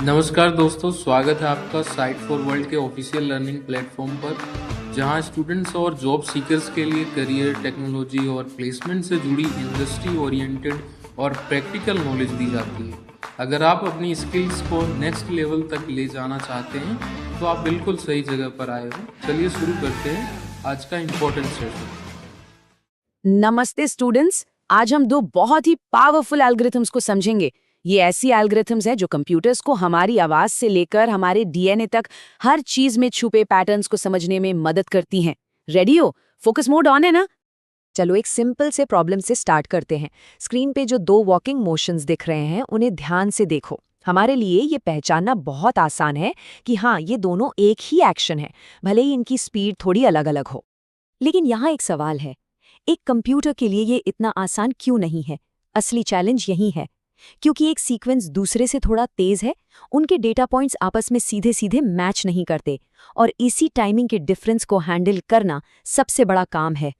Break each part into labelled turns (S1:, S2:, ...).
S1: नमस्कार दोस्तों, स्वागत है आपका साइट फॉर वर्ल्ड के ऑफिशियल लर्निंग प्लेटफॉर्म पर, जहां स्टूडेंट्स और जॉब सीकर्स के लिए करियर, टेक्नोलॉजी और प्लेसमेंट से जुड़ी इंडस्ट्री ओरिएंटेड और प्रैक्टिकल नॉलेज दी जाती है। अगर आप अपनी स्किल्स को नेक्स्ट लेवल तक ले जाना चाहते हैं तो आप बिल्कुल सही जगह पर आए हो। चलिए शुरू करते हैं आज का इम्पोर्टेंट सेशन।
S2: नमस्ते स्टूडेंट्स, आज हम दो बहुत ही पावरफुल एल्गोरिथम्स को समझेंगे। ये ऐसी एल्गोरिथम्स हैं जो कंप्यूटर्स को हमारी आवाज से लेकर हमारे डीएनए तक हर चीज में छुपे पैटर्न्स को समझने में मदद करती हैं। रेडी हो? फोकस मोड ऑन है ना? चलो एक सिंपल से प्रॉब्लम से स्टार्ट करते हैं। स्क्रीन पे जो दो वॉकिंग मोशंस दिख रहे हैं उन्हें ध्यान से देखो। हमारे लिए ये पहचानना बहुत आसान है कि हाँ, ये दोनों एक ही एक्शन है, भले ही इनकी स्पीड थोड़ी अलग अलग हो। लेकिन यहाँ एक सवाल है, एक कंप्यूटर के लिए ये इतना आसान क्यों नहीं है? असली चैलेंज यही है, क्योंकि एक सीक्वेंस दूसरे से थोड़ा तेज है, उनके डेटा पॉइंट्स आपस में सीधे सीधे मैच नहीं करते, और इसी टाइमिंग के डिफरेंस को हैंडल करना सबसे बड़ा काम है।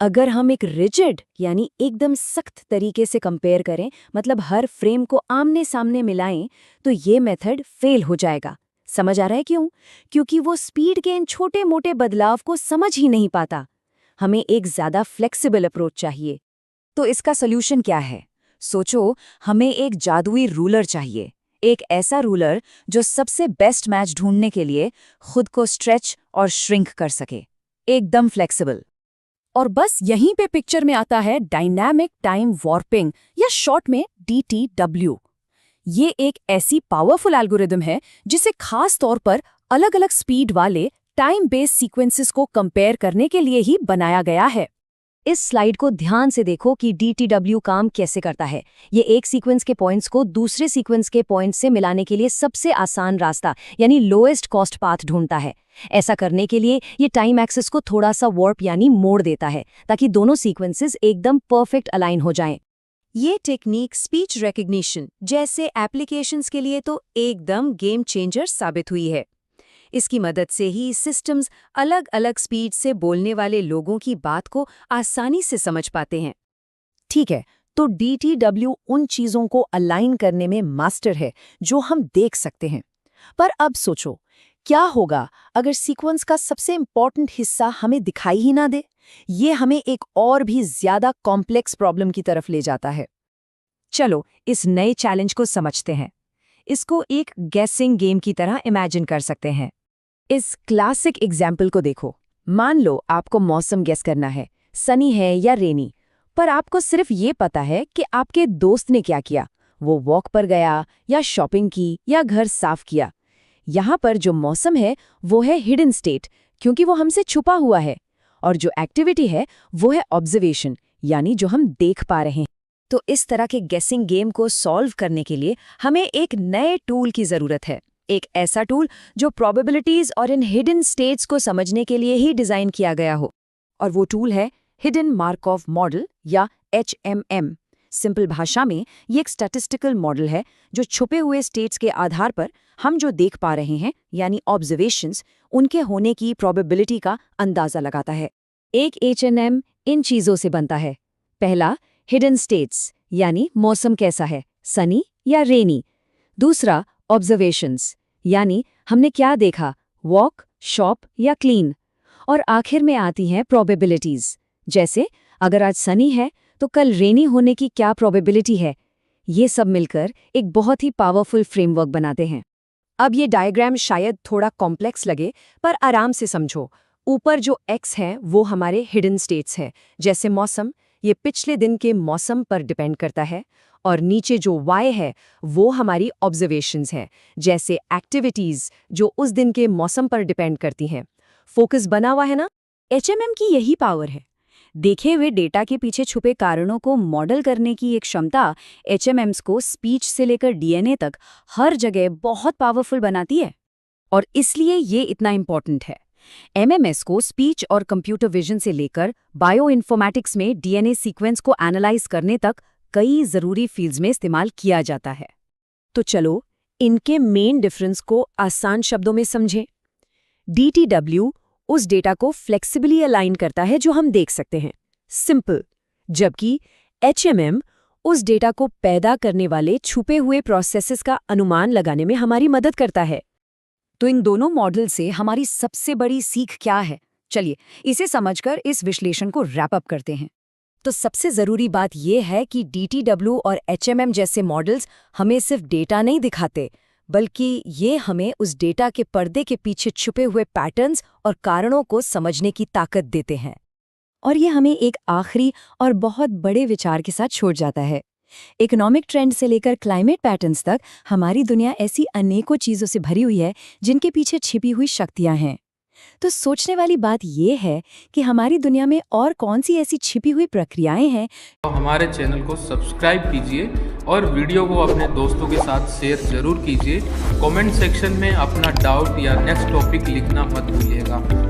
S2: अगर हम एक रिजिड यानी एकदम सख्त तरीके से कंपेयर करें, मतलब हर फ्रेम को आमने सामने मिलाएं, तो ये मेथड फेल हो जाएगा। समझ आ रहा है क्यों? क्योंकि वो स्पीड के इन छोटे मोटे बदलाव को समझ ही नहीं पाता। हमें एक ज्यादा फ्लेक्सिबल अप्रोच चाहिए। तो इसका सोल्यूशन क्या है? सोचो, हमें एक जादुई रूलर चाहिए, एक ऐसा रूलर जो सबसे बेस्ट मैच ढूंढने के लिए खुद को स्ट्रेच और श्रिंक कर सके, एकदम फ्लेक्सिबल। और बस यहीं पे पिक्चर में आता है डायनामिक टाइम वॉर्पिंग, या शॉर्ट में DTW। ये एक ऐसी पावरफुल एल्गोरिदम है जिसे खास तौर पर अलग अलग स्पीड वाले टाइम बेस्ड सीक्वेंसेस को कंपेयर करने के लिए ही बनाया गया है। इस स्लाइड को ध्यान से देखो कि DTW काम कैसे करता है। ये एक सीक्वेंस के पॉइंट्स को दूसरे सीक्वेंस के पॉइंट्स से मिलाने के लिए सबसे आसान रास्ता यानी लोएस्ट कॉस्ट पाथ ढूंढता है। ऐसा करने के लिए ये टाइम एक्सेस को थोड़ा सा वॉर्प यानी मोड़ देता है, ताकि दोनों सीक्वेंसेस एकदम परफेक्ट अलाइन हो जाएं। ये टेक्निक स्पीच रिकग्निशन जैसे एप्लीकेशंस के लिए तो एकदम गेम चेंजर साबित हुई है। इसकी मदद से ही सिस्टम्स अलग अलग स्पीड से बोलने वाले लोगों की बात को आसानी से समझ पाते हैं। ठीक है, तो DTW उन चीजों को अलाइन करने में मास्टर है जो हम देख सकते हैं। पर अब सोचो, क्या होगा अगर सीक्वेंस का सबसे इंपॉर्टेंट हिस्सा हमें दिखाई ही ना दे? ये हमें एक और भी ज्यादा कॉम्प्लेक्स प्रॉब्लम की तरफ ले जाता है। चलो इस नए चैलेंज को समझते हैं। इसको एक गेसिंग गेम की तरह इमेजिन कर सकते हैं। इस क्लासिक एग्जाम्पल को देखो। मान लो आपको मौसम गेस करना है, सनी है या रेनी, पर आपको सिर्फ ये पता है कि आपके दोस्त ने क्या किया, वो वॉक पर गया या शॉपिंग की या घर साफ किया। यहाँ पर जो मौसम है वो है हिडन स्टेट, क्योंकि वो हमसे छुपा हुआ है, और जो एक्टिविटी है वो है ऑब्जर्वेशन, यानी जो हम देख पा रहे हैं। तो इस तरह के गेसिंग गेम को सॉल्व करने के लिए हमें एक नए टूल की जरूरत है, एक ऐसा टूल जो प्रोबेबिलिटीज और इन हिडन स्टेट्स को समझने के लिए ही डिजाइन किया गया हो। और वो टूल है हिडन मार्कोव मॉडल या HMM। सिंपल भाषा में ये एक स्टैटिस्टिकल मॉडल है जो छुपे हुए स्टेट्स के आधार पर हम जो देख पा रहे हैं यानी ऑब्जर्वेशंस, उनके होने की प्रोबेबिलिटी का अंदाजा लगाता है। एक HMM इन चीजों से बनता है। पहला, हिडन स्टेट्स यानी मौसम कैसा है, सनी या रेनी। दूसरा, ऑब्जर्वेशंस यानी हमने क्या देखा, वॉक, शॉप या क्लीन। और आखिर में आती हैं प्रोबेबिलिटीज, जैसे अगर आज सनी है तो कल रेनी होने की क्या प्रोबेबिलिटी है। ये सब मिलकर एक बहुत ही पावरफुल फ्रेमवर्क बनाते हैं। अब ये डायग्राम शायद थोड़ा कॉम्प्लेक्स लगे, पर आराम से समझो। ऊपर जो X है वो हमारे हिडन स्टेट्स है, जैसे मौसम, ये पिछले दिन के मौसम पर डिपेंड करता है। और नीचे जो Y है वो हमारी ऑब्जर्वेशंस है, जैसे एक्टिविटीज जो उस दिन के मौसम पर डिपेंड करती हैं। फोकस बना हुआ है ना? HMM की यही पावर है। देखे हुए डेटा के पीछे छुपे कारणों को मॉडल करने की एक क्षमता HMMs को स्पीच से लेकर DNA तक हर जगह बहुत पावरफुल बनाती है। और इसलिए ये इतना इम्पोर्टेंट है। MMS को स्पीच और कंप्यूटर विजन से लेकर बायो इन्फॉर्मेटिक्स में DNA सीक्वेंस को एनालाइज करने तक कई जरूरी फील्ड्स में इस्तेमाल किया जाता है। तो चलो इनके मेन डिफरेंस को आसान शब्दों में समझें। DTW उस डेटा को फ्लेक्सिबली अलाइन करता है जो हम देख सकते हैं, सिंपल, जबकि HMM
S3: उस डेटा को पैदा करने वाले छुपे हुए प्रोसेसेस का अनुमान लगाने में हमारी मदद करता है।
S2: तो इन दोनों मॉडल से हमारी सबसे बड़ी सीख क्या है? चलिए इसे समझकर इस विश्लेषण को रैप अप करते हैं। तो सबसे जरूरी बात यह है कि DTW और HMM जैसे मॉडल्स हमें सिर्फ डेटा नहीं दिखाते, बल्कि ये हमें उस डेटा के पर्दे के पीछे छुपे हुए पैटर्न्स और कारणों को समझने की ताकत देते हैं।
S3: और ये हमें एक आखिरी और बहुत बड़े विचार के साथ छोड़ जाता है। इकोनॉमिक ट्रेंड से लेकर क्लाइमेट पैटर्न्स तक हमारी दुनिया ऐसी अनेकों चीज़ों से भरी हुई है जिनके पीछे छिपी हुई शक्तियां हैं। तो सोचने वाली बात यह है कि हमारी दुनिया में और कौन सी ऐसी छिपी हुई प्रक्रियाएं हैं।
S1: तो हमारे चैनल को सब्सक्राइब कीजिए और वीडियो को अपने दोस्तों के साथ शेयर जरूर कीजिए। कमेंट सेक्शन में अपना डाउट या नेक्स्ट टॉपिक लिखना मत भूलिएगा।